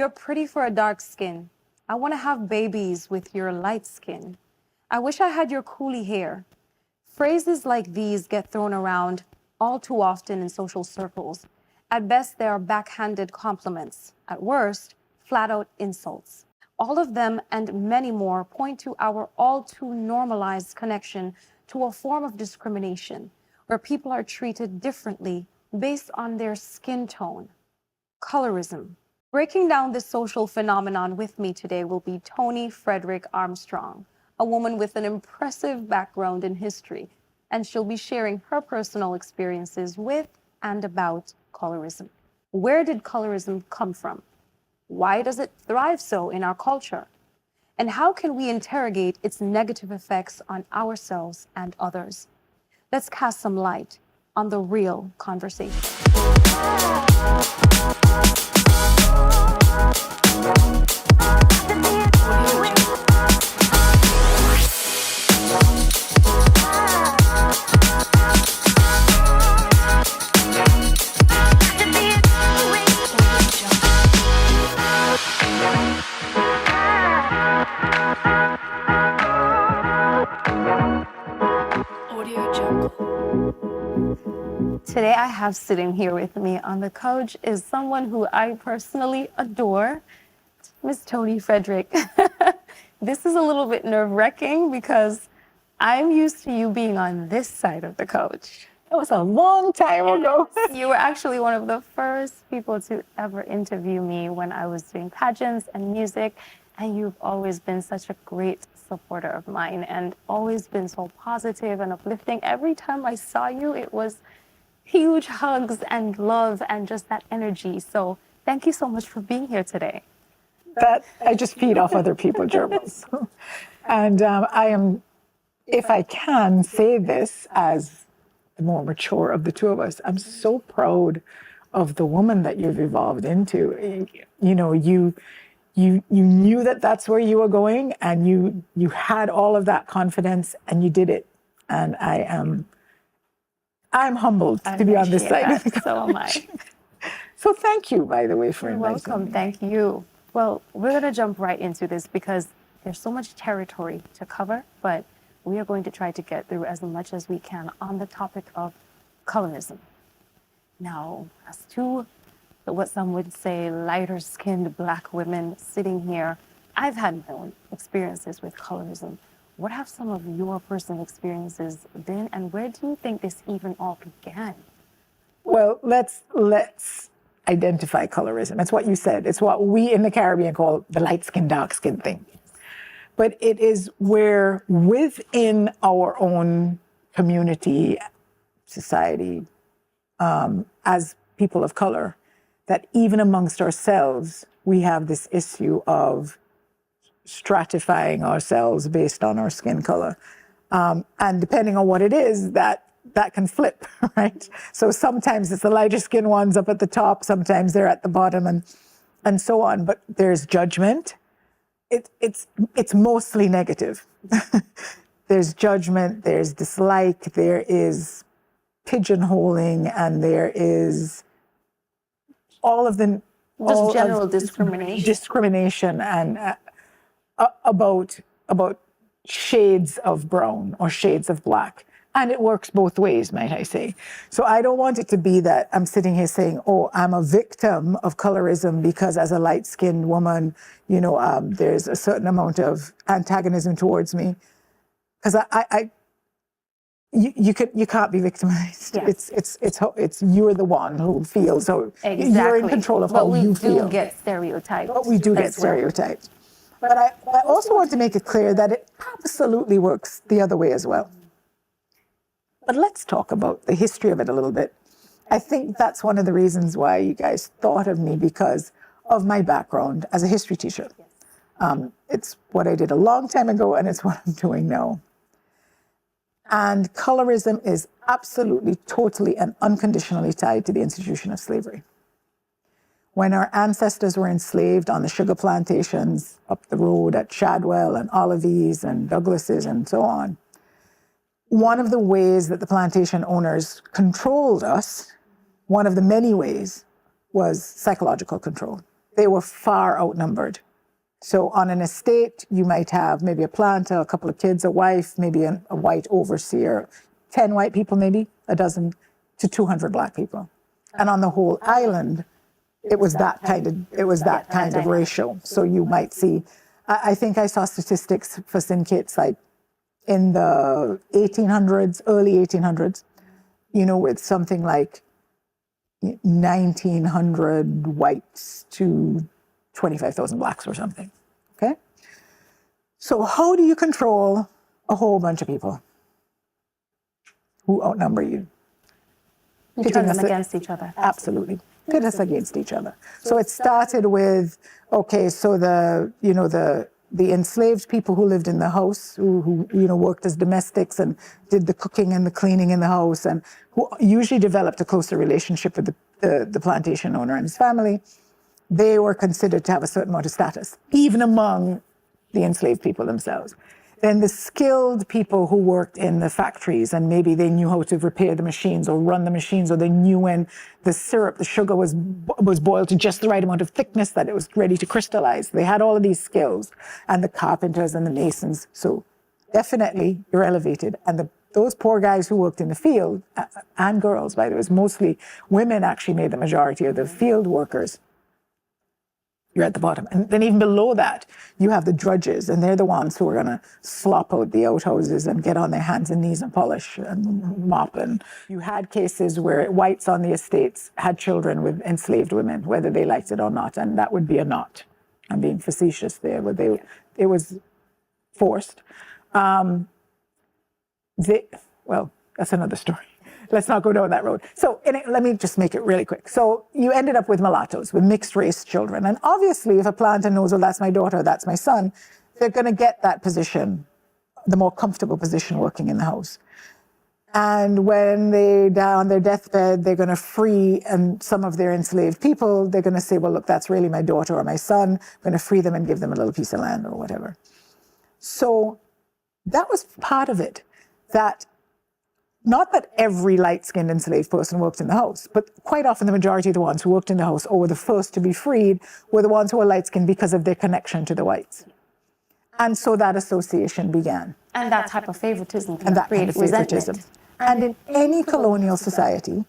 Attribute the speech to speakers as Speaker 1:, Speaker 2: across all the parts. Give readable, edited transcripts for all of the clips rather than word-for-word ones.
Speaker 1: You're pretty for a dark skin. I want to have babies with your light skin. I wish I had your coolie hair. Phrases like these get thrown around all too often in social circles. At best, they are backhanded compliments. At worst, flat-out insults. All of them and many more point to our all too normalized connection to a form of discrimination where people are treated differently based on their skin tone. Colorism. Breaking down this social phenomenon with me today will be Toni Frederick-Armstrong, a woman with an impressive background in history, and she'll be sharing her personal experiences with and about colorism. Where did colorism come from? Why does it thrive so in our culture? And how can we interrogate its negative effects on ourselves and others? Let's cast some light on the real conversation. Today I have sitting here with me on the couch is someone who I personally adore, Miss Toni Frederick. This is a little bit nerve-wracking because I'm used to you being on this side of the couch.
Speaker 2: That was a long time ago.
Speaker 1: You were actually one of the first people to ever interview me when I was doing pageants and music, and you've always been such a great supporter of mine and always been so positive and uplifting. Every time I saw you, it was huge hugs and love and just that energy. So thank you so much for being here today.
Speaker 2: That I just feed off other people, gerbils. And I am, if I can say this as the more mature of the two of us, I'm so proud of the woman that you've evolved into. You know, you knew that that's where you were going, and you had all of that confidence, and you did it. And I'm humbled to be on this side of the couch.
Speaker 1: So am I.
Speaker 2: So thank you, by the way, for inviting me.
Speaker 1: You're welcome. Thank you. Well, we're going to jump right into this because there's so much territory to cover, but we are going to try to get through as much as we can on the topic of colorism. Now, as to what some would say lighter-skinned Black women sitting here, I've had my own experiences with colorism. What have some of your personal experiences been, and where do you think this even all began?
Speaker 2: Well, let's identify colorism. It's what you said. It's what we in the Caribbean call the light skin, dark skin thing. But it is where within our own community, society, as people of color, that even amongst ourselves, we have this issue of stratifying ourselves based on our skin color. And depending on what it is, that can flip, right? So sometimes it's the lighter skin ones up at the top, sometimes they're at the bottom, and so on. But there's judgment. It's mostly negative. There's judgment, there's dislike, there is pigeonholing, and there is all of the
Speaker 1: just general discrimination.
Speaker 2: Discrimination and about shades of brown or shades of black. And it works both ways, might I say. So I don't want it to be that I'm sitting here saying, oh, I'm a victim of colorism because as a light-skinned woman, you know, there's a certain amount of antagonism towards me. Because you can't be victimized.
Speaker 1: Yes.
Speaker 2: It's you're the one who feels, so
Speaker 1: exactly.
Speaker 2: You're in control of how you feel.
Speaker 1: But we do get stereotyped.
Speaker 2: But we do get stereotyped. But I also want to make it clear that it absolutely works the other way as well. But let's talk about the history of it a little bit. I think that's one of the reasons why you guys thought of me, because of my background as a history teacher. It's what I did a long time ago, and it's what I'm doing now. And colorism is absolutely, totally, and unconditionally tied to the institution of slavery. When our ancestors were enslaved on the sugar plantations up the road at Shadwell and Olives and Douglas's and so on, one of the ways that the plantation owners controlled us, one of the many ways, was psychological control. they were far outnumbered. So on an estate, you might have maybe a planter, a couple of kids, a wife, maybe a white overseer, 10 white people, maybe a dozen to 200 black people. And on the whole island, it was that kind of ratio. So you might see, I think I saw statistics for stkitts like in the 1800s, early 1800s, you know, with something like 1,900 whites to 25,000 blacks or something, okay? So how do you control a whole bunch of people who outnumber you?
Speaker 1: You turn them against each other.
Speaker 2: Absolutely. Pit us against each other. So it started with, okay, so the enslaved people who lived in the house, who worked as domestics and did the cooking and the cleaning in the house, and who usually developed a closer relationship with the plantation owner and his family, they were considered to have a certain amount of status, even among the enslaved people themselves. Then the skilled people who worked in the factories, and maybe they knew how to repair the machines or run the machines, or they knew when the syrup, the sugar was boiled to just the right amount of thickness that it was ready to crystallize. They had all of these skills, and the carpenters and the masons. So definitely you're elevated. And those poor guys who worked in the field, and girls, by the way, it was mostly women actually made the majority of the field workers. You're at the bottom. And then even below that, you have the drudges, and they're the ones who are going to slop out the outhouses and get on their hands and knees and polish and mop. And you had cases where whites on the estates had children with enslaved women, whether they liked it or not, and that would be a not. I'm being facetious there, but it was forced. Well, that's another story. Let's not go down that road. So let me just make it really quick. So you ended up with mulattoes, with mixed race children. And obviously, if a planter knows, well, that's my daughter, that's my son, they're going to get that position, the more comfortable position working in the house. And when they die on their deathbed, they're going to free some of their enslaved people. They're going to say, well, look, that's really my daughter or my son. I'm going to free them and give them a little piece of land or whatever. So that was part of it, that not that every light-skinned enslaved person worked in the house, but quite often the majority of the ones who worked in the house or were the first to be freed were the ones who were light-skinned because of their connection to the whites. And so that association began.
Speaker 1: And that type of favoritism can create resentment.
Speaker 2: And in any colonial society,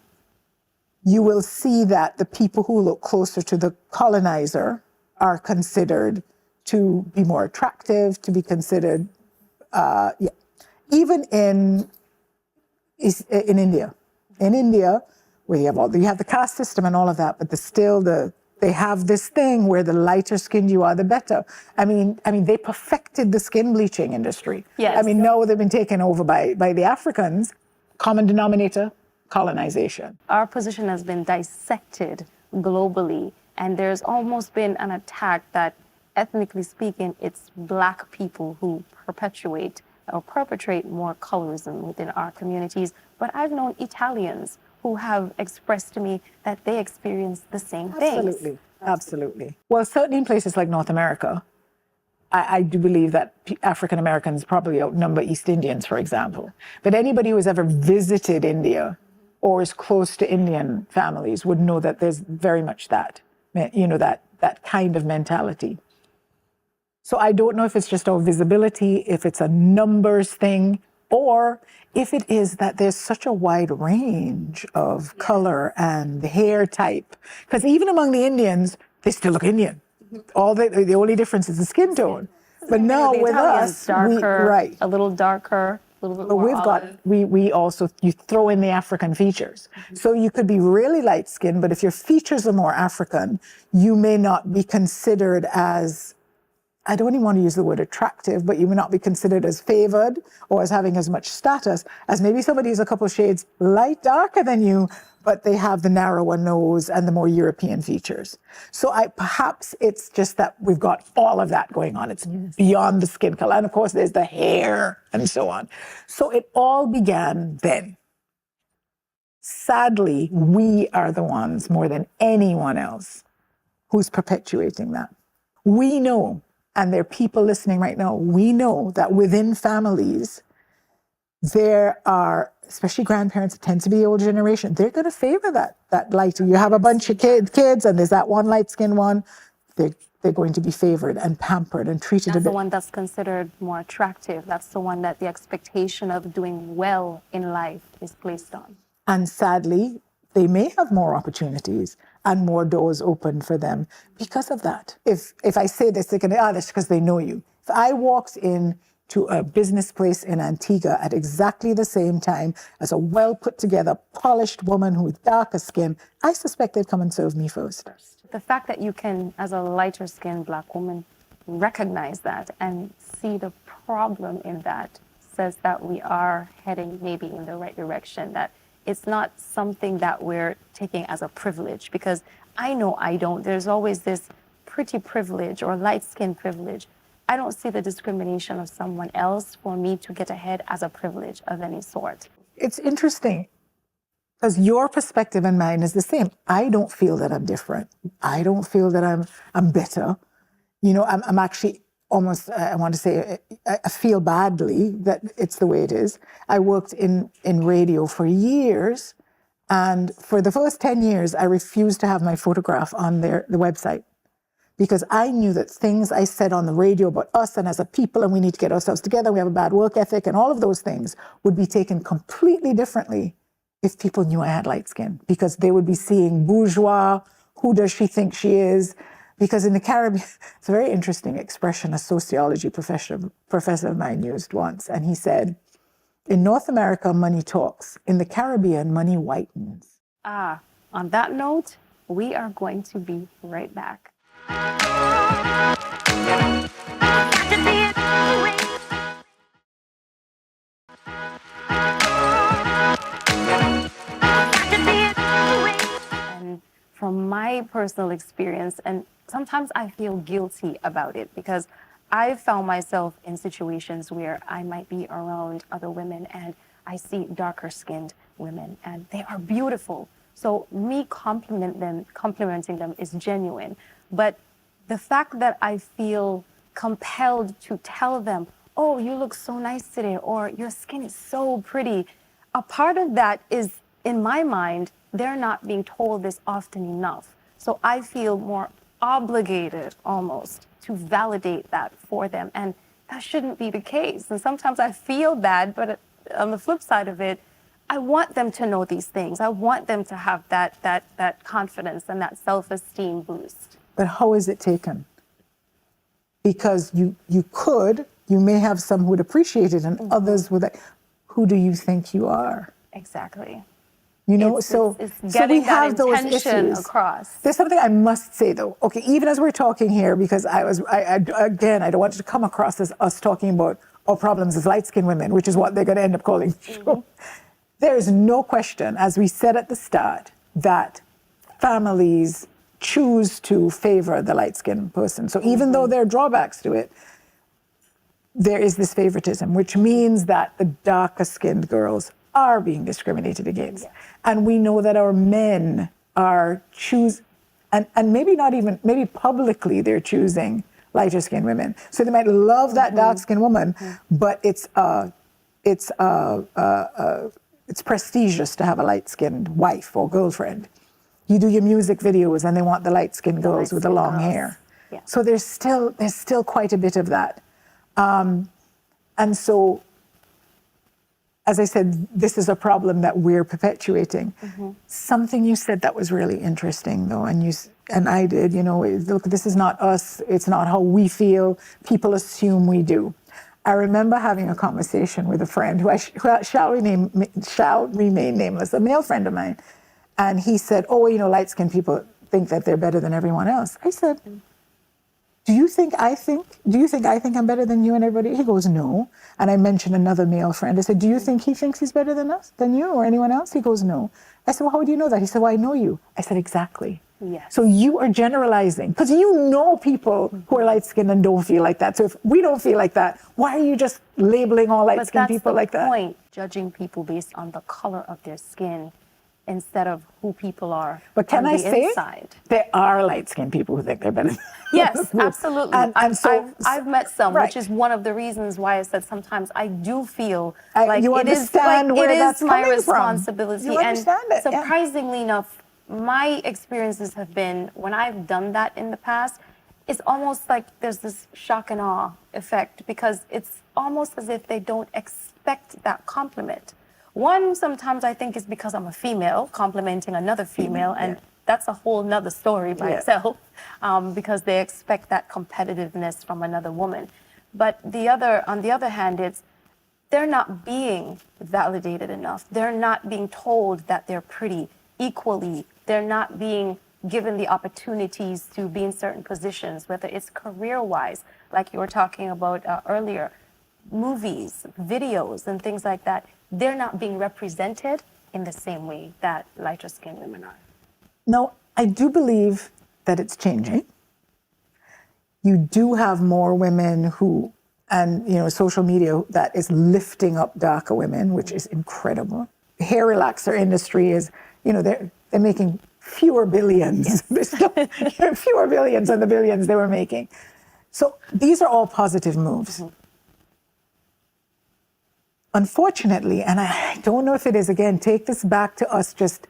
Speaker 2: you will see that the people who look closer to the colonizer are considered to be more attractive, to be considered, even in India. In India, where you have the caste system and all of that, but they have this thing where the lighter skinned you are, the better. I mean, they perfected the skin bleaching industry.
Speaker 1: Yes.
Speaker 2: I mean, now they've been taken over by the Africans. Common denominator, colonization.
Speaker 1: Our position has been dissected globally, and there's almost been an attack that, ethnically speaking, it's Black people who perpetrate more colorism within our communities. But I've known Italians who have expressed to me that they experience the same things.
Speaker 2: Absolutely. Well, certainly in places like North America, I do believe that African Americans probably outnumber East Indians, for example. But anybody who has ever visited India or is close to Indian families would know that there's very much that kind of mentality. So I don't know if it's just our visibility, if it's a numbers thing, or if it is that there's such a wide range of color and hair type. Because even among the Indians, they still look Indian. The only difference is the skin tone. But now with us,
Speaker 1: darker, a little darker, a little bit more
Speaker 2: you throw in the African features. So you could be really light skinned, but if your features are more African, you may not be considered as, I don't even want to use the word attractive, but you may not be considered as favored or as having as much status as maybe somebody who's a couple of shades darker than you, but they have the narrower nose and the more European features. So perhaps it's just that we've got all of that going on. It's beyond the skin color. And of course, there's the hair and so on. So it all began then. Sadly, we are the ones more than anyone else who's perpetuating that. We know, and there are people listening right now, we know that within families, there are, especially grandparents, it tends to be the older generation, they're going to favor that lighter. You have a bunch of kids and there's that one light-skinned one. they're going to be favored and pampered and treated
Speaker 1: That's
Speaker 2: a
Speaker 1: the
Speaker 2: bit.
Speaker 1: one that's considered more attractive. That's the one that the expectation of doing well in life is placed on.
Speaker 2: And sadly, they may have more opportunities and more doors open for them because of that. If I say this, they're going to, that's because they know you. If I walked in to a business place in Antigua at exactly the same time as a well put together, polished woman who with darker skin, I suspect they'd come and serve me first.
Speaker 1: The fact that you can, as a lighter skinned Black woman, recognize that and see the problem in that says that we are heading maybe in the right direction, that it's not something that we're taking as a privilege, because I know I don't. There's always this pretty privilege or light skin privilege. I don't see the discrimination of someone else for me to get ahead as a privilege of any sort.
Speaker 2: It's interesting because your perspective and mine is the same. I don't feel that I'm different. I don't feel that I'm better. You know, I'm actually almost, I want to say, I feel badly that it's the way it is. I worked in radio for years, and for the first 10 years, I refused to have my photograph on the website, because I knew that things I said on the radio about us and as a people, and we need to get ourselves together, we have a bad work ethic, and all of those things would be taken completely differently if people knew I had light skin, because they would be seeing bourgeois, who does she think she is? Because in the Caribbean, it's a very interesting expression a sociology professor of mine used once, and he said, in North America, money talks. In the Caribbean, money whitens.
Speaker 1: On that note, we are going to be right back. And from my personal experience, and sometimes I feel guilty about it, because I found myself in situations where I might be around other women and I see darker skinned women and they are beautiful. So me complimenting them is genuine. But the fact that I feel compelled to tell them, oh, you look so nice today, or your skin is so pretty, a part of that is, in my mind, they're not being told this often enough. So I feel more obligated almost to validate that for them. And that shouldn't be the case. And sometimes I feel bad, but on the flip side of it, I want them to know these things. I want them to have that confidence and that self-esteem boost.
Speaker 2: But how is it taken? Because you may have some who would appreciate it and others would, who do you think you are?
Speaker 1: Exactly.
Speaker 2: You know,
Speaker 1: It's
Speaker 2: so
Speaker 1: getting
Speaker 2: we have
Speaker 1: that
Speaker 2: those
Speaker 1: intention
Speaker 2: issues
Speaker 1: across.
Speaker 2: There's something I must say though. Okay, even as we're talking here, because I don't want it to come across as us talking about our problems as light-skinned women, which is what they're going to end up calling the show. There is no question, as we said at the start, that families choose to favor the light-skinned person. So even though there are drawbacks to it, there is this favoritism, which means that the darker-skinned girls are being discriminated against. Yes. And we know that our men are and maybe not even, maybe publicly they're choosing lighter-skinned women. So they might love that dark-skinned woman, but it's prestigious to have a light-skinned wife or girlfriend. You do your music videos and they want the light-skinned girls with the long hair.
Speaker 1: Yeah.
Speaker 2: So there's still quite a bit of that. And so, as I said, this is a problem that we're perpetuating. Something you said that was really interesting though, and I did, you know, look, this is not us, it's not how we feel, people assume we do. I remember having a conversation with a friend who shall remain nameless, a male friend of mine. And he said, oh, you know, light-skinned people think that they're better than everyone else. I said, do you think I think I'm better than you and everybody? He goes, no. And I mentioned another male friend. I said, do you think he thinks he's better than you or anyone else? He goes, no. I said, well, how do you know that? He said, well, I know you. I said, exactly.
Speaker 1: Yes.
Speaker 2: So you are generalizing because you know people who are light-skinned and don't feel like that. So if we don't feel like that, why are you just labeling all light-skinned people like that?
Speaker 1: But that's the point, judging people based on the color of their skin instead of who people are.
Speaker 2: But can I say,
Speaker 1: inside.
Speaker 2: There are light-skinned people who think they're better.
Speaker 1: Yes, absolutely.
Speaker 2: And so
Speaker 1: I've met some,
Speaker 2: right.
Speaker 1: Which is one of the reasons why I said sometimes I do feel
Speaker 2: like
Speaker 1: you
Speaker 2: it is
Speaker 1: my responsibility.
Speaker 2: You understand it,
Speaker 1: surprisingly enough, my experiences have been when I've done that in the past, it's almost like there's this shock and awe effect because it's almost as if they don't expect that compliment. One, sometimes I think is because I'm a female complimenting another female, and that's a whole nother story by itself, because they expect that competitiveness from another woman. But on the other hand, it's they're not being validated enough. They're not being told that they're pretty equally. They're not being given the opportunities to be in certain positions, whether it's career-wise, like you were talking about earlier, movies, videos, and things like that. They're not being represented in the same way that lighter-skinned women are.
Speaker 2: No, I do believe that it's changing. You do have more women who, and social media that is lifting up darker women, which is incredible. The hair relaxer industry is, they're making fewer billions. Yes. There's still fewer billions than the billions they were making. So these are all positive moves. Mm-hmm. Unfortunately, and I don't know if it is, again, take this back to us just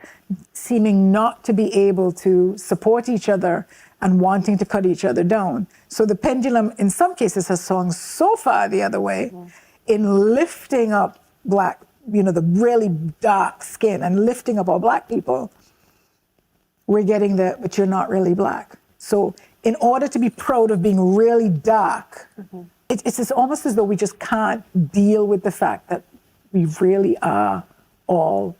Speaker 2: seeming not to be able to support each other and wanting to cut each other down. So the pendulum, in some cases, has swung so far the other way in lifting up Black, the really dark skin and lifting up all Black people. We're getting but you're not really Black. So in order to be proud of being really dark, it's almost as though we just can't deal with the fact that we really are all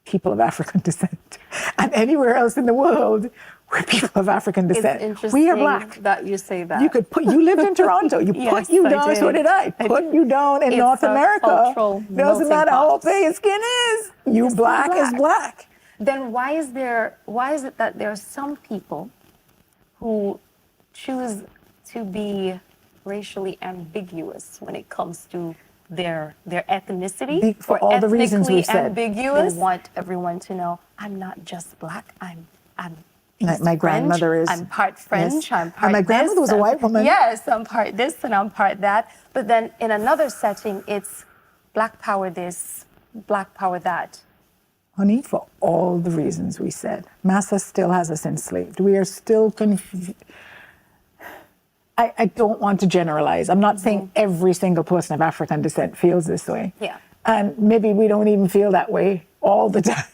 Speaker 2: people of African descent. And anywhere else in the world, we're people of African descent.
Speaker 1: It's interesting
Speaker 2: we are Black.
Speaker 1: That you say that.
Speaker 2: You lived in Toronto. You
Speaker 1: Yes,
Speaker 2: put you
Speaker 1: I
Speaker 2: down.
Speaker 1: did.
Speaker 2: So did I. Put you down in
Speaker 1: It's
Speaker 2: North
Speaker 1: a
Speaker 2: America.
Speaker 1: cultural
Speaker 2: Doesn't matter how
Speaker 1: melting pot.
Speaker 2: pale your skin is. You Black is Black.
Speaker 1: Then why is it that there are some people who choose to be racially ambiguous when it comes to their ethnicity?
Speaker 2: For all the reasons we said.
Speaker 1: Ambiguous. They want everyone to know, I'm not just Black, I'm
Speaker 2: my grandmother is.
Speaker 1: I'm part French,
Speaker 2: Yes.
Speaker 1: I'm part
Speaker 2: And my grandmother was a white woman.
Speaker 1: Yes, I'm part this and I'm part that. But then in another setting, it's Black power this, Black power that.
Speaker 2: Honey, for all the reasons we said, Massa still has us enslaved. We are still confused. I don't want to generalize. I'm not saying every single person of African descent feels this way.
Speaker 1: Yeah.
Speaker 2: And maybe we don't even feel that way all the time.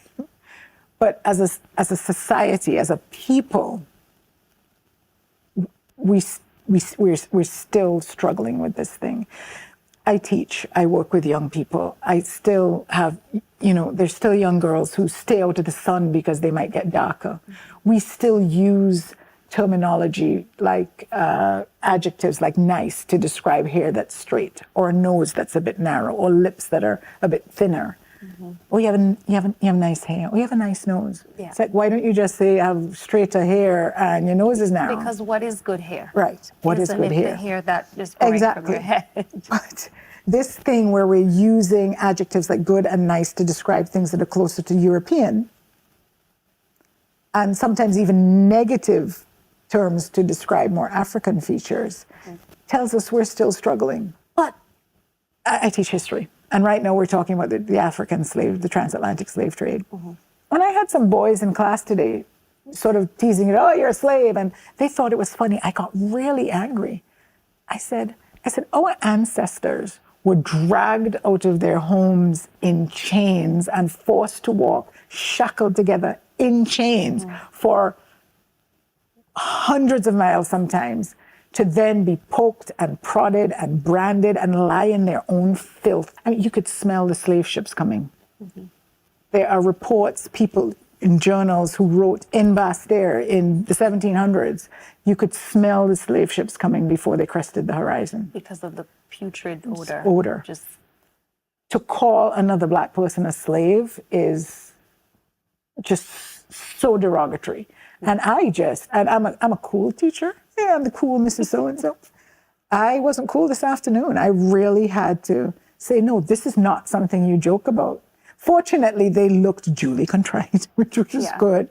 Speaker 2: But as a society, as a people, we're still struggling with this thing. I teach, I work with young people. I still have, there's still young girls who stay out of the sun because they might get darker. We still use terminology like adjectives like nice to describe hair that's straight, or a nose that's a bit narrow, or lips that are a bit thinner. Oh, you have nice hair. Oh, you have a nice nose.
Speaker 1: Yeah.
Speaker 2: It's like, why don't you just say you have straighter hair and your nose is narrow?
Speaker 1: Because what is good hair?
Speaker 2: Right. What is good hair?
Speaker 1: The hair that is growing from your head.
Speaker 2: But this thing where we're using adjectives like good and nice to describe things that are closer to European, and sometimes even negative terms to describe more African features, tells us we're still struggling. But I teach history. And right now we're talking about the African slave, the transatlantic slave trade. And I had some boys in class today sort of teasing it, oh, you're a slave. And they thought it was funny. I got really angry. I said, our ancestors were dragged out of their homes in chains and forced to walk, shackled together in chains for hundreds of miles sometimes, to then be poked and prodded and branded and lie in their own filth. I mean, you could smell the slave ships coming. There are reports, people in journals who wrote in Bastère in the 1700s, you could smell the slave ships coming before they crested the horizon.
Speaker 1: Because of the putrid odor. To call another Black person a slave is just so derogatory. And I'm a cool teacher. Yeah, I'm the cool Mrs. So-and-so. I wasn't cool this afternoon. I really had to say, no, this is not something you joke about. Fortunately, they looked duly contrite, which was good.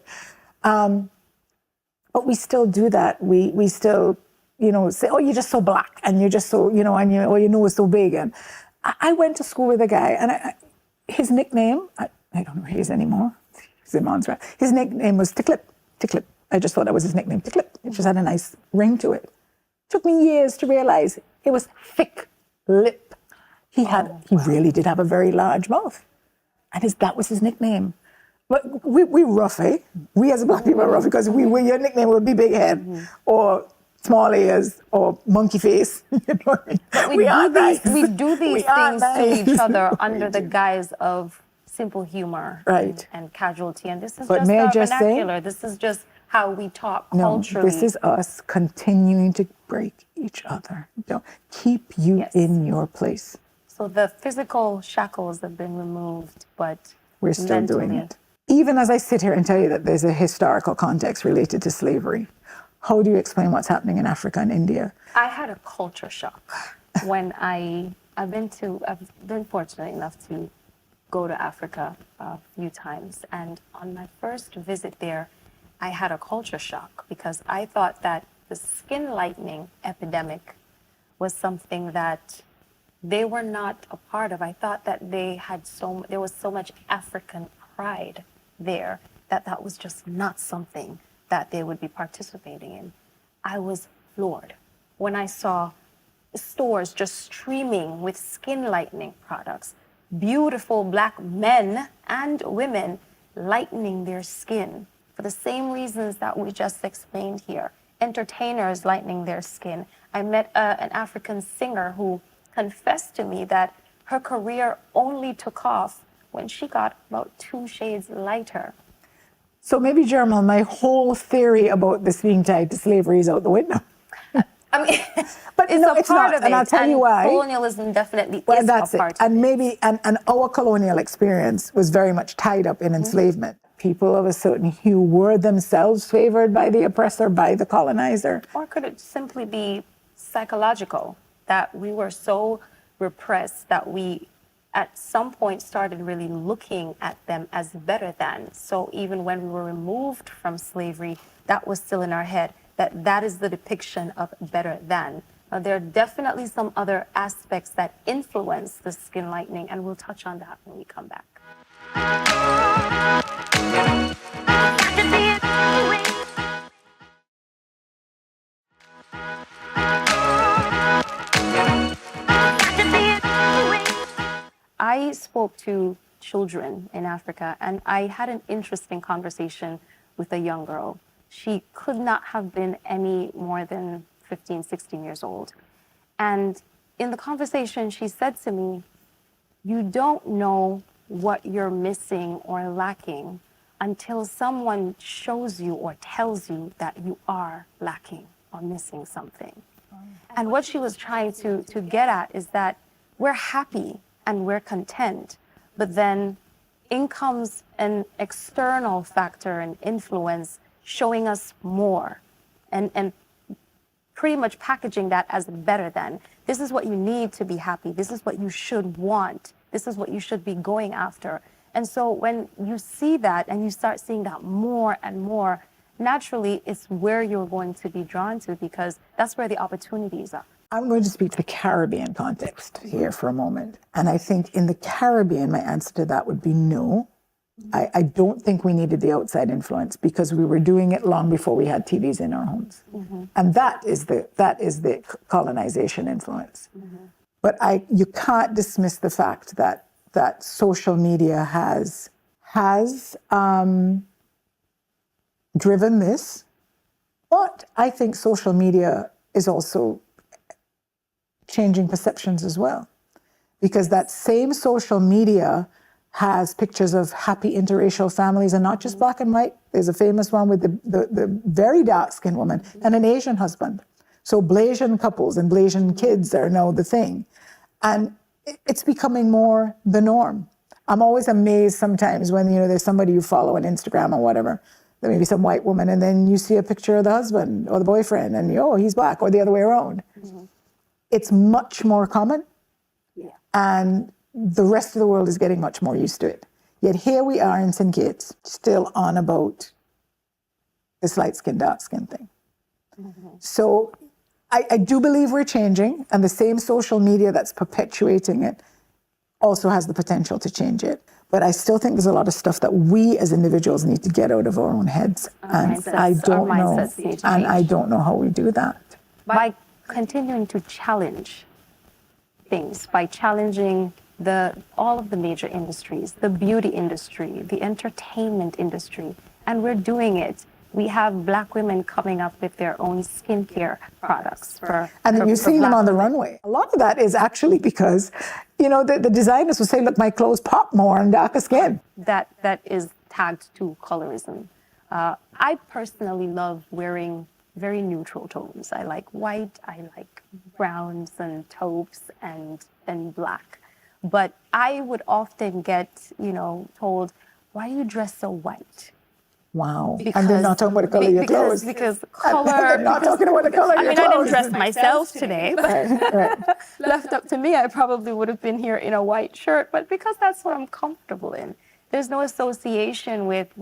Speaker 1: But we still do that. We still, say, oh, you're just so Black, and you're just so, and your nose is so big. And I went to school with a guy, and his nickname, I don't know who he is anymore. He's in Montreal. His nickname was Ticklip.
Speaker 2: I just thought that was his nickname, Tick-Lip. It just had a nice ring to it. Took me years to realize it was thick lip. He really did have a very large mouth. And that was his nickname. But we rough, eh? We as black people are rough because your nickname would be big head or small ears or monkey face. You know what I mean?
Speaker 1: But we do these things to each other under the guise of simple humor and casualty. And this is just our vernacular. This is just how we talk culturally.
Speaker 2: This is us continuing to break each other. Don't keep you in your place.
Speaker 1: So the physical shackles have been removed, but
Speaker 2: we're still doing it. Even as I sit here and tell you that there's a historical context related to slavery, how do you explain what's happening in Africa and India?
Speaker 1: I had a culture shock when I've been fortunate enough to go to Africa a few times. And on my first visit there, I had a culture shock because I thought that the skin lightening epidemic was something that they were not a part of. I thought that there was so much African pride there that was just not something that they would be participating in. I was floored when I saw stores just streaming with skin lightening products, beautiful black men and women lightening their skin for the same reasons that we just explained here. Entertainers lightening their skin. I met an African singer who confessed to me that her career only took off when she got about 2 shades lighter.
Speaker 2: So maybe, Jermal, my whole theory about this being tied to slavery is out the window.
Speaker 1: I mean,
Speaker 2: but
Speaker 1: it's a part of it.
Speaker 2: And I'll tell you why.
Speaker 1: Colonialism definitely is a part of it.
Speaker 2: And maybe, and our colonial experience was very much tied up in enslavement. People of a certain hue were themselves favored by the oppressor, by the colonizer.
Speaker 1: Or could it simply be psychological, that we were so repressed that we at some point started really looking at them as better than. So even when we were removed from slavery, that was still in our head, that is the depiction of better than. Now, there are definitely some other aspects that influence the skin lightening, and we'll touch on that when we come back. I spoke to children in Africa, and I had an interesting conversation with a young girl. She could not have been any more than 15, 16 years old. And in the conversation, she said to me, "You don't know what you're missing or lacking until someone shows you or tells you that you are lacking or missing something." And what she was trying to get at is that we're happy and we're content, but then in comes an external factor and influence showing us more and pretty much packaging that as better than. This is what you need to be happy. This is what you should want. This is what you should be going after. And so when you see that and you start seeing that more and more, naturally it's where you're going to be drawn to, because that's where the opportunities are.
Speaker 2: I'm going to speak to the Caribbean context here for a moment. And I think in the Caribbean, my answer to that would be no. I don't think we needed the outside influence because we were doing it long before we had TVs in our homes. And that is the colonization influence. But you can't dismiss the fact that social media has driven this. But I think social media is also changing perceptions as well, because that same social media has pictures of happy interracial families, and not just black and white. There's a famous one with the very dark-skinned woman and an Asian husband. So Blasian couples and Blasian kids are now the thing. And it's becoming more the norm. I'm always amazed sometimes when, there's somebody you follow on Instagram or whatever, there may be some white woman, and then you see a picture of the husband or the boyfriend, and he's black, or the other way around. It's much more common, and the rest of the world is getting much more used to it. Yet here we are in St. Kitts, still on about this light skin, dark skin thing. So I do believe we're changing, and the same social media that's perpetuating it also has the potential to change it. But I still think there's a lot of stuff that we as individuals need to get out of our own heads. And I don't know, and I don't know how we do that.
Speaker 1: By continuing to challenge things, by challenging all of the major industries, the beauty industry, the entertainment industry, and we're doing it. We have Black women coming up with their own skincare products.
Speaker 2: And you're seeing them on the runway. A lot of that is actually because, you know, the designers will say, look, my clothes pop more on darker skin.
Speaker 1: That is tagged to colorism. I personally love wearing very neutral tones. I like white, I like browns and taupes and black. But I would often get, you know, told, why do you dress so white?
Speaker 2: Wow. And they're not talking about the color of your clothes.
Speaker 1: Because color...
Speaker 2: They're not talking about the color of your clothes.
Speaker 1: I didn't dress myself today, but
Speaker 2: right.
Speaker 1: left up to me, I probably would have been here in a white shirt, but because that's what I'm comfortable in. There's no association with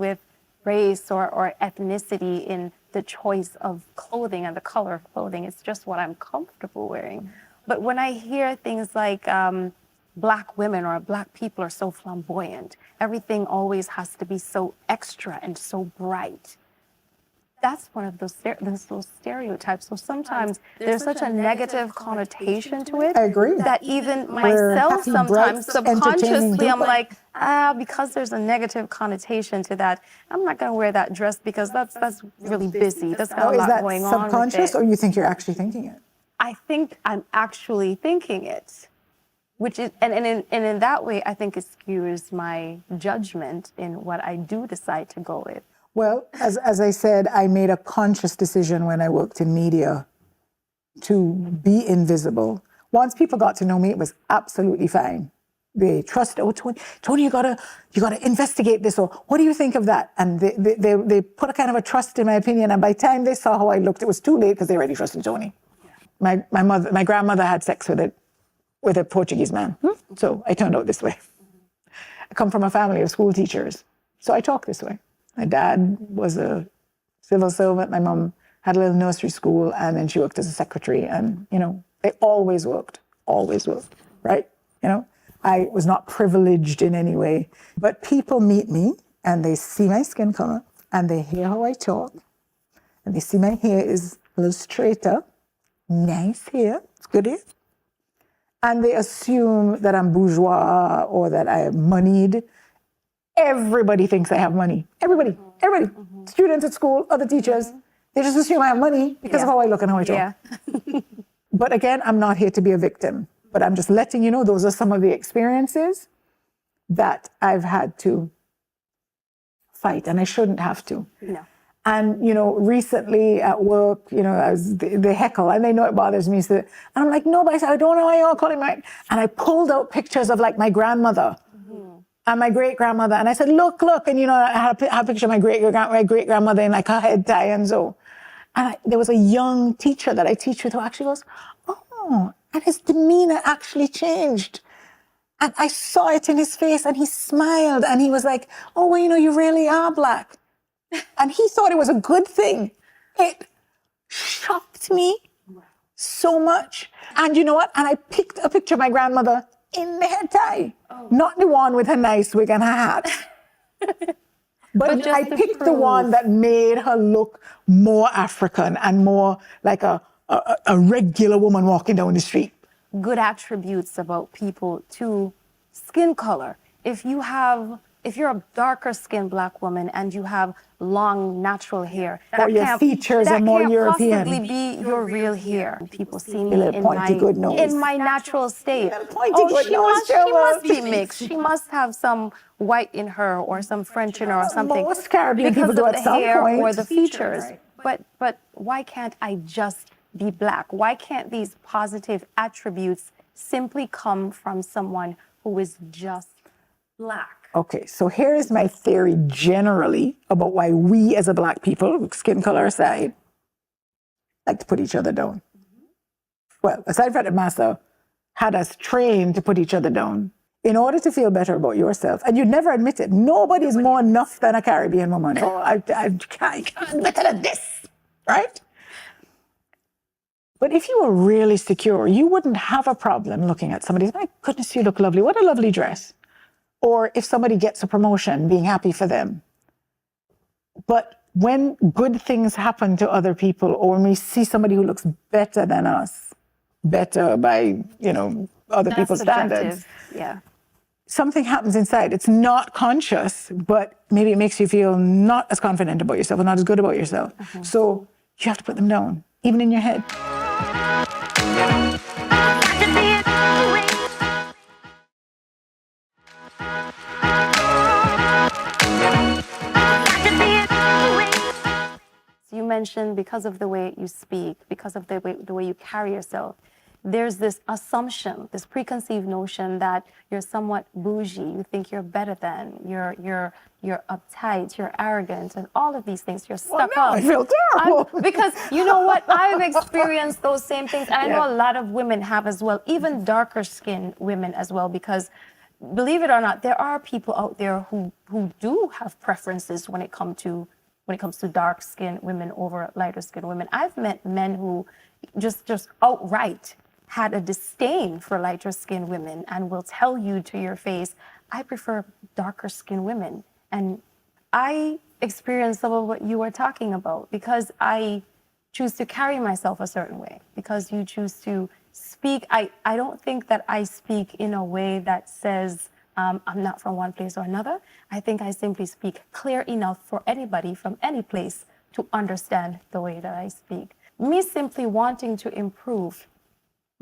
Speaker 1: race or ethnicity in the choice of clothing and the color of clothing. It's just what I'm comfortable wearing. But when I hear things like Black women or Black people are so flamboyant, everything always has to be so extra and so bright. That's one of those stereotypes. So sometimes there's such a negative connotation to it.
Speaker 2: I agree.
Speaker 1: That even myself sometimes subconsciously I'm like, because there's a negative connotation to that, I'm not going to wear that dress because that's really busy. That's got a lot going on with it.
Speaker 2: Is that subconscious, or you think you're actually thinking it?
Speaker 1: I think I'm actually thinking it. Which is, and in that way, I think it skews my judgment in what I do decide to go with.
Speaker 2: Well, as I said, I made a conscious decision when I worked in media to be invisible. Once people got to know me, it was absolutely fine. They trusted, oh, Toni, you gotta investigate this, or what do you think of that? And they put a kind of a trust in my opinion. And by the time they saw how I looked, it was too late because they already trusted Toni. My grandmother had sex with a Portuguese man. So I turned out this way. I come from a family of school teachers, so I talk this way. My dad was a civil servant. My mom had a little nursery school, and then she worked as a secretary. And, you know, they always worked, right? You know, I was not privileged in any way. But people meet me, and they see my skin color, and they hear how I talk, and they see my hair is a little straighter, nice hair, it's good hair. And they assume that I'm bourgeois or that I am moneyed. Everybody thinks I have money. Everybody. Mm-hmm. Students at school, other teachers, they just assume I have money because of how I look and how I talk. Yeah. But again, I'm not here to be a victim, but I'm just letting you know those are some of the experiences that I've had to fight, and I shouldn't have to. No. And, you know, recently at work, you know, I was the heckle, and they know it bothers me. So, and I'm like, no, but I said, I don't know why y'all calling me. And I pulled out pictures of like my grandmother and my great grandmother. And I said, look. And, you know, I had a picture of my great grandmother in like her head tie and so. And there was a young teacher that I teach with who actually goes, oh, and his demeanor actually changed. And I saw it in his face, and he smiled, and he was like, oh, well, you know, you really are Black. And he thought it was a good thing. It shocked me so much. And you know what? And I picked a picture of my grandmother in the head tie. Not the one with her nice wig and her hat. But I picked the one that made her look more African and more like a regular woman walking down the street.
Speaker 1: Good attributes about people to skin color. If you're a darker skinned Black woman and you have long natural hair,
Speaker 2: or your features are more European.
Speaker 1: That can't possibly be your real hair. People see me in my natural state. She must be mixed. She must have some white in her or some French in her or something.
Speaker 2: Most Caribbean people do at some point.
Speaker 1: Or the features. Right. But why can't I just be Black? Why can't these positive attributes simply come from someone who is just Black?
Speaker 2: Okay, so here is my theory generally about why we as a Black people, skin color aside, like to put each other down. Well, aside from that, Massa had us trained to put each other down in order to feel better about yourself. And you'd never admit it. Nobody's more enough than a Caribbean woman. Oh, I can't better than this, right? But if you were really secure, you wouldn't have a problem looking at somebody, my goodness, you look lovely. What a lovely dress. Or if somebody gets a promotion, being happy for them. But when good things happen to other people, or when we see somebody who looks better than us, better by, other people's standards.
Speaker 1: Yeah.
Speaker 2: Something happens inside. It's not conscious, but maybe it makes you feel not as confident about yourself and not as good about yourself. So you have to put them down, even in your head.
Speaker 1: You mentioned because of the way you speak, because of the way you carry yourself, there's this assumption, this preconceived notion that you're somewhat bougie, you think you're better than, you're uptight, you're arrogant, and all of these things. You're stuck up.
Speaker 2: I feel terrible.
Speaker 1: Because you know what? I've experienced those same things. And I know a lot of women have as well, even darker skinned women as well, because believe it or not, there are people out there who do have preferences when it comes to dark-skinned women over lighter-skinned women. I've met men who just outright had a disdain for lighter-skinned women and will tell you to your face, I prefer darker-skinned women. And I experienced some of what you were talking about because I choose to carry myself a certain way, because you choose to speak. I don't think that I speak in a way that says, I'm not from one place or another. I think I simply speak clear enough for anybody from any place to understand the way that I speak. Me simply wanting to improve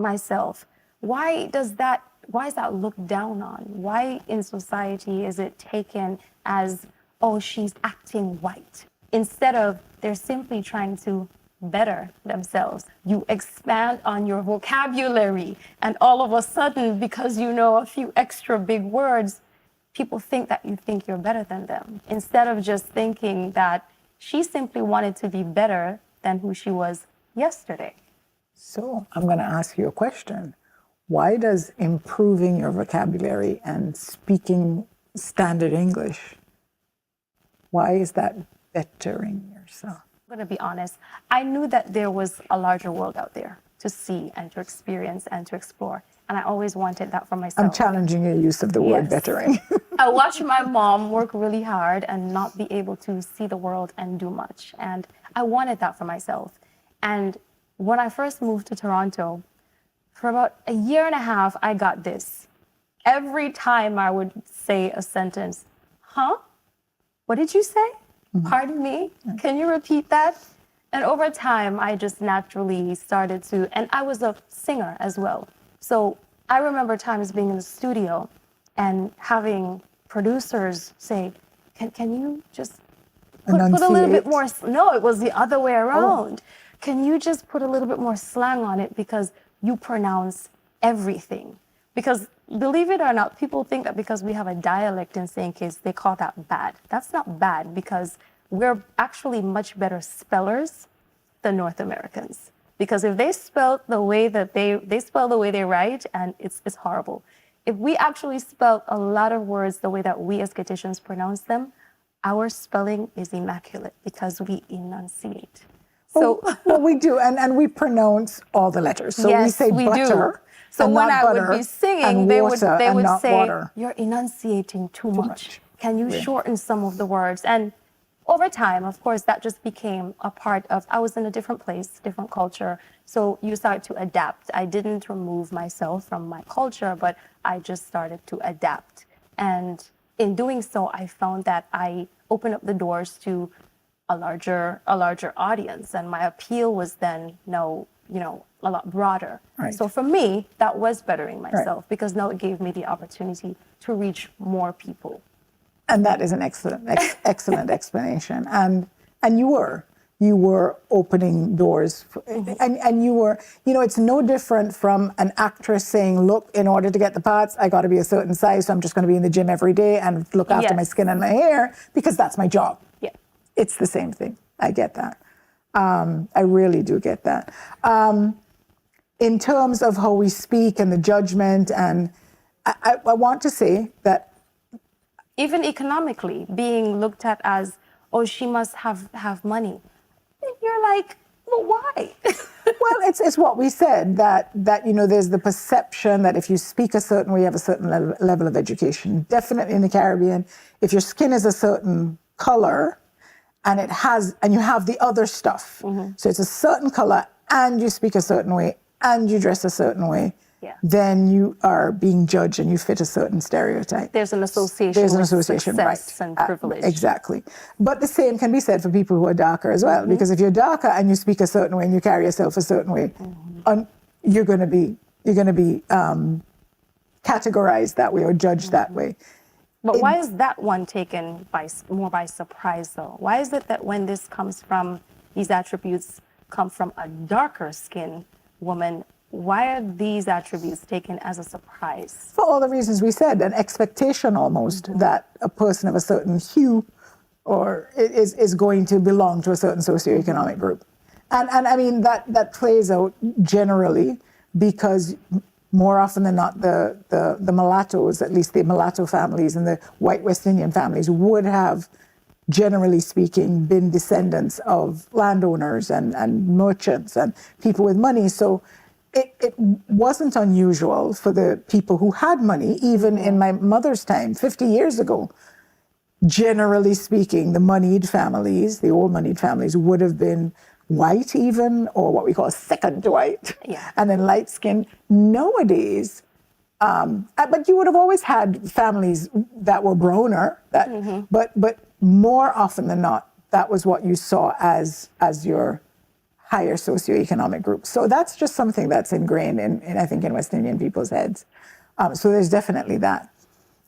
Speaker 1: myself, why is that looked down on? Why in society is it taken as, oh, she's acting white? Instead of they're simply trying to better themselves. You expand on your vocabulary, and all of a sudden, because you know a few extra big words, people think that you think you're better than them, instead of just thinking that she simply wanted to be better than who she was yesterday.
Speaker 2: So I'm going to ask you a question. Why does improving your vocabulary and speaking standard English, why is that bettering yourself?
Speaker 1: I'm going to be honest. I knew that there was a larger world out there to see and to experience and to explore. And I always wanted that for myself.
Speaker 2: I'm challenging your use of the word bettering.
Speaker 1: I watched my mom work really hard and not be able to see the world and do much. And I wanted that for myself. And when I first moved to Toronto, for about a year and a half, I got this. Every time I would say a sentence, huh? What did you say? Pardon me? Can you repeat that? And over time, I just naturally started to, and I was a singer as well. So I remember times being in the studio and having producers say, can you just put a little bit more, no, it was the other way around. Can you just put a little bit more slang on it because you pronounce everything? Because believe it or not, people think that because we have a dialect in St. Kitts, they call that bad. That's not bad, because we're actually much better spellers than North Americans. Because if they spell the way that they spell the way they write, and it's horrible. If we actually spell a lot of words the way that we as Kittitians pronounce them, our spelling is immaculate because we enunciate. So
Speaker 2: well, we do, and we pronounce all the letters. So
Speaker 1: yes,
Speaker 2: we say butter.
Speaker 1: Do. So when I would be singing, they would say,
Speaker 2: water.
Speaker 1: You're enunciating too much. Can you shorten some of the words? And over time, of course, that just became a part of, I was in a different place, different culture. So you start to adapt. I didn't remove myself from my culture, but I just started to adapt. And in doing so, I found that I opened up the doors to a larger audience. And my appeal was then a lot broader.
Speaker 2: Right.
Speaker 1: So for me, that was bettering myself because now it gave me the opportunity to reach more people.
Speaker 2: And that is an excellent explanation. And you were opening doors, and you were, it's no different from an actress saying, look, in order to get the parts, I got to be a certain size, so I'm just going to be in the gym every day and look after my skin and my hair because that's my job.
Speaker 1: Yeah.
Speaker 2: It's the same thing. I get that. I really do get that. In terms of how we speak and the judgment, and I want to say that
Speaker 1: even economically, being looked at as, oh, she must have money. You're like, Well, why?
Speaker 2: Well, it's what we said, that there's the perception that if you speak a certain way, you have a certain level of education. Definitely in the Caribbean, if your skin is a certain color and you have the other stuff, so it's a certain color and you speak a certain way and you dress a certain way, then you are being judged and you fit a certain stereotype.
Speaker 1: There's an association with success and privilege.
Speaker 2: Exactly. But the same can be said for people who are darker as well, because if you're darker and you speak a certain way and you carry yourself a certain way, you're going to be categorized that way or judged that way.
Speaker 1: But why is that one taken more by surprise, though? Why is it that when these attributes come from a darker skinned woman, why are these attributes taken as a surprise?
Speaker 2: For all the reasons we said, an expectation almost that a person of a certain hue or is going to belong to a certain socioeconomic group. And I mean, that plays out generally because more often than not, the mulattoes, at least the mulatto families and the white West Indian families, would have, generally speaking, been descendants of landowners and merchants and people with money. So it wasn't unusual for the people who had money, even in my mother's time, 50 years ago. Generally speaking, the moneyed families, the old moneyed families, would have been white even, or what we call second white, and then light skin. Nowadays, but you would have always had families that were browner, but more often than not, that was what you saw as your higher socioeconomic group. So that's just something that's ingrained in I think, in West Indian people's heads. So there's definitely that.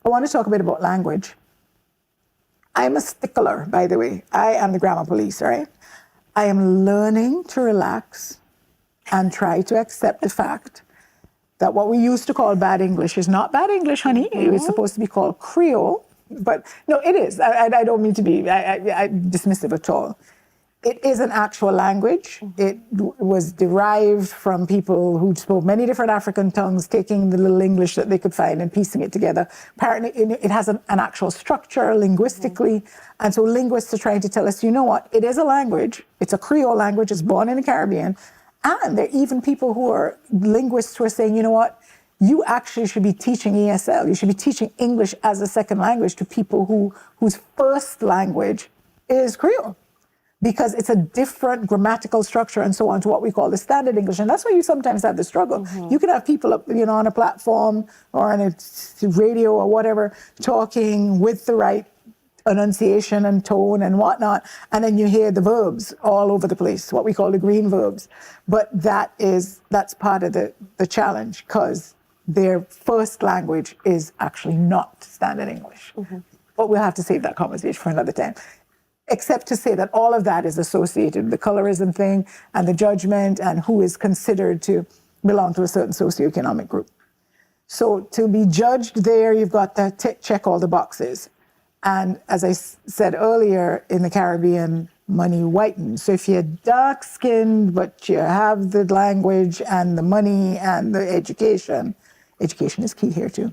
Speaker 2: I want to talk a bit about language. I'm a stickler, by the way. I am the grammar police, right? I am learning to relax and try to accept the fact that what we used to call bad English is not bad English, honey. It was supposed to be called Creole, but no, it is. I don't mean to be dismissive at all. It is an actual language. It was derived from people who spoke many different African tongues, taking the little English that they could find and piecing it together. Apparently, it has an actual structure linguistically. And so linguists are trying to tell us, you know what, it is a language. It's a Creole language. It's born in the Caribbean. And there are even people who are linguists who are saying, you know what, you actually should be teaching ESL. You should be teaching English as a second language to people whose first language is Creole, because it's a different grammatical structure and so on to what we call the standard English. And that's why you sometimes have the struggle. You can have people up, on a platform or on a radio or whatever, talking with the right enunciation and tone and whatnot, and then you hear the verbs all over the place, what we call the green verbs. But that's part of the challenge, because their first language is actually not standard English. But we'll have to save that conversation for another time. Except to say that all of that is associated with the colorism thing and the judgment and who is considered to belong to a certain socioeconomic group. So to be judged there, you've got to check all the boxes. And as I said earlier, in the Caribbean, money whitens. So if you're dark-skinned, but you have the language and the money and the education is key here too,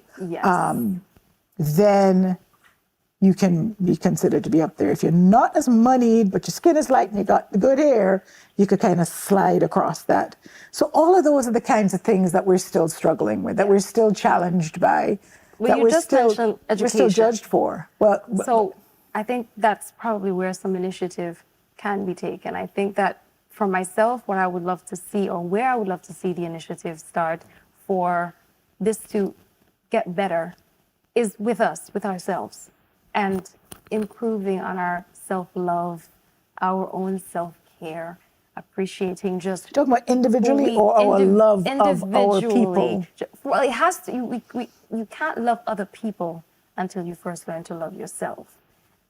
Speaker 2: then you can be considered to be up there. If you're not as moneyed, but your skin is light and you got the good hair, you could kind of slide across that. So all of those are the kinds of things that we're still struggling with, that we're still challenged by, that
Speaker 1: you just mentioned education.
Speaker 2: We're still judged for.
Speaker 1: So I think that's probably where some initiative can be taken. I think that for myself, what I would love to see, or where I would love to see the initiative start for this to get better, is with us, with ourselves, and improving on our self-love, our own self-care, appreciating just...
Speaker 2: You're talking about individually or our love of our people?
Speaker 1: Well, it has to, you can't love other people until you first learn to love yourself.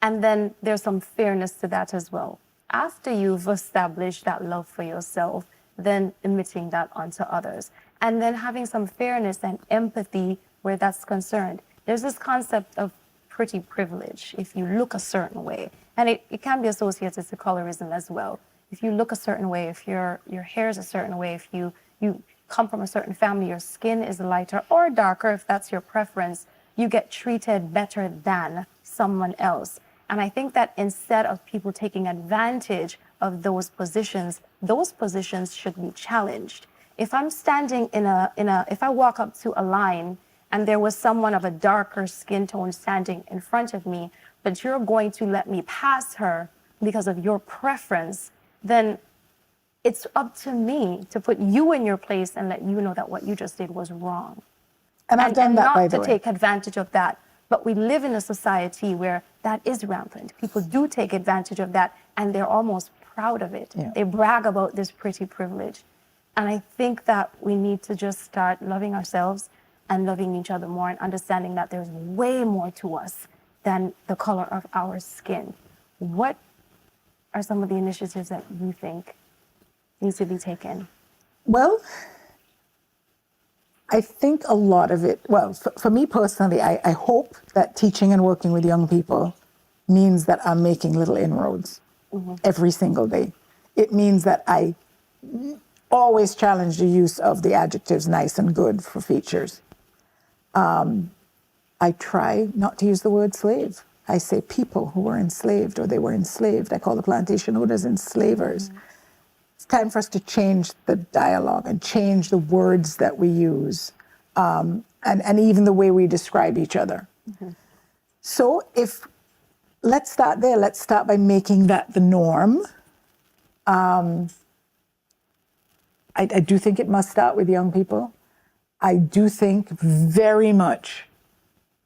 Speaker 1: And then there's some fairness to that as well. After you've established that love for yourself, then emitting that onto others. And then having some fairness and empathy where that's concerned. There's this concept of pretty privilege if you look a certain way. And it can be associated to colorism as well. If you look a certain way, if your hair is a certain way, if you come from a certain family, your skin is lighter or darker, if that's your preference, you get treated better than someone else. And I think that instead of people taking advantage of those positions should be challenged. If I'm standing if I walk up to a line and there was someone of a darker skin tone standing in front of me, but you're going to let me pass her because of your preference, then it's up to me to put you in your place and let you know that what you just did was wrong.
Speaker 2: And I've done that, by the way.
Speaker 1: Not to take advantage of that. But we live in a society where that is rampant. People do take advantage of that, and they're almost proud of it.
Speaker 2: Yeah.
Speaker 1: They brag about this pretty privilege. And I think that we need to just start loving ourselves and loving each other more and understanding that there's way more to us than the color of our skin. What are some of the initiatives that you think needs to be taken?
Speaker 2: Well, I think a lot of it, well, for me personally, I hope that teaching and working with young people means that I'm making little inroads every single day. It means that I always challenge the use of the adjectives nice and good for features. I try not to use the word slave. I say people who were enslaved or they were enslaved. I call the plantation owners enslavers. It's time for us to change the dialogue and change the words that we use and even the way we describe each other. So let's start there. Let's start by making that the norm. I do think it must start with young people. I do think very much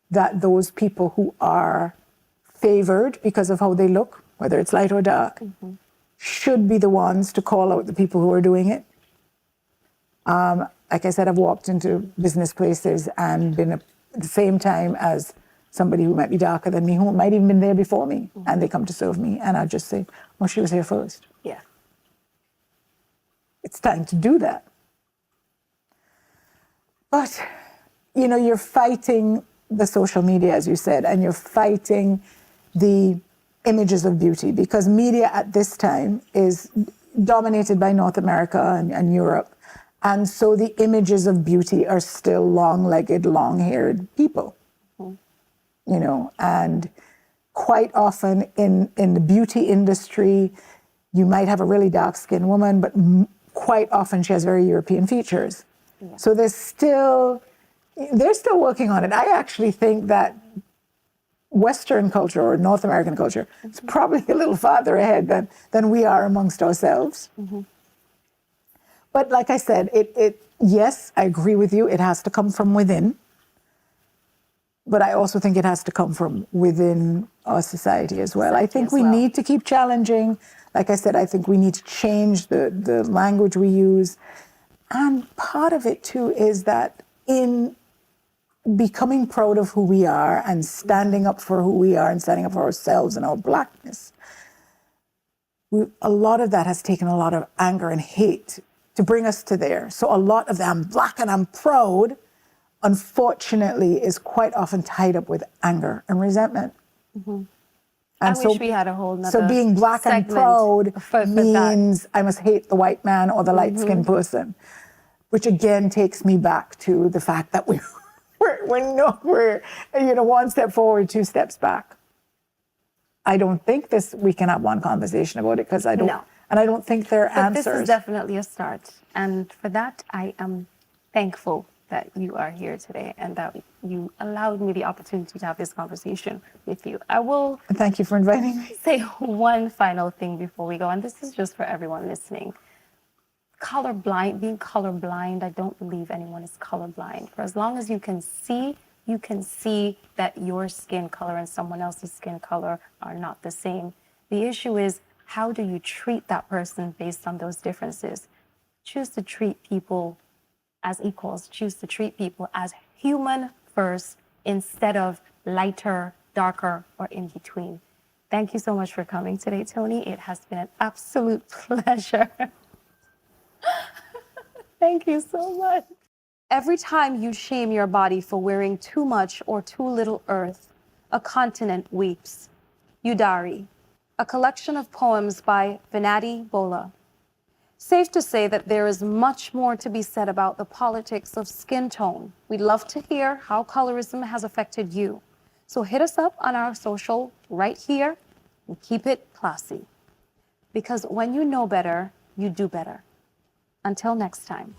Speaker 2: that those people who are favored because of how they look, whether it's light or dark, should be the ones to call out the people who are doing it. Like I said, I've walked into business places and been at the same time as somebody who might be darker than me, who might even been there before me, and they come to serve me, and I just say, "Oh, she was here first."
Speaker 1: Yeah.
Speaker 2: It's time to do that. But, you know, you're fighting the social media, as you said, and you're fighting the images of beauty, because media at this time is dominated by North America and Europe. And so the images of beauty are still long-legged, long-haired people, you know, and quite often in the beauty industry, you might have a really dark-skinned woman, but quite often she has very European features. Yeah. So they're still working on it. I actually think that Western culture or North American culture is probably a little farther ahead than we are amongst ourselves. But like I said, yes, I agree with you. It has to come from within. But I also think it has to come from within our society as well. I think we need to keep challenging. Like I said, I think we need to change the language we use. And part of it too is that in becoming proud of who we are and standing up for who we are and standing up for ourselves and our blackness, a lot of that has taken a lot of anger and hate to bring us to there. So a lot of that, I'm black and I'm proud, unfortunately, is quite often tied up with anger and resentment. And
Speaker 1: I wish we had a whole nother
Speaker 2: So being black and proud means I must hate the white man or the light-skinned person, which again takes me back to the fact that we're one step forward, two steps back. I don't think we can have one conversation about it because I don't. No. And I don't think there are answers.
Speaker 1: This is definitely a start. And for that, I am thankful that you are here today and that you allowed me the opportunity to have this conversation with you. I will...
Speaker 2: And thank you for inviting me.
Speaker 1: ...say one final thing before we go, and this is just for everyone listening. Being colorblind, I don't believe anyone is colorblind. For as long as you can see that your skin color and someone else's skin color are not the same. The issue is, how do you treat that person based on those differences? Choose to treat people as equals. Choose to treat people as human first instead of lighter, darker, or in between. Thank you so much for coming today, Toni. It has been an absolute pleasure. Thank you so much. Every time you shame your body for wearing too much or too little earth, a continent weeps. Udari, a collection of poems by Vinati Bola. Safe to say that there is much more to be said about the politics of skin tone. We'd love to hear how colorism has affected you. So hit us up on our social right here and keep it classy. Because when you know better, you do better. Until next time.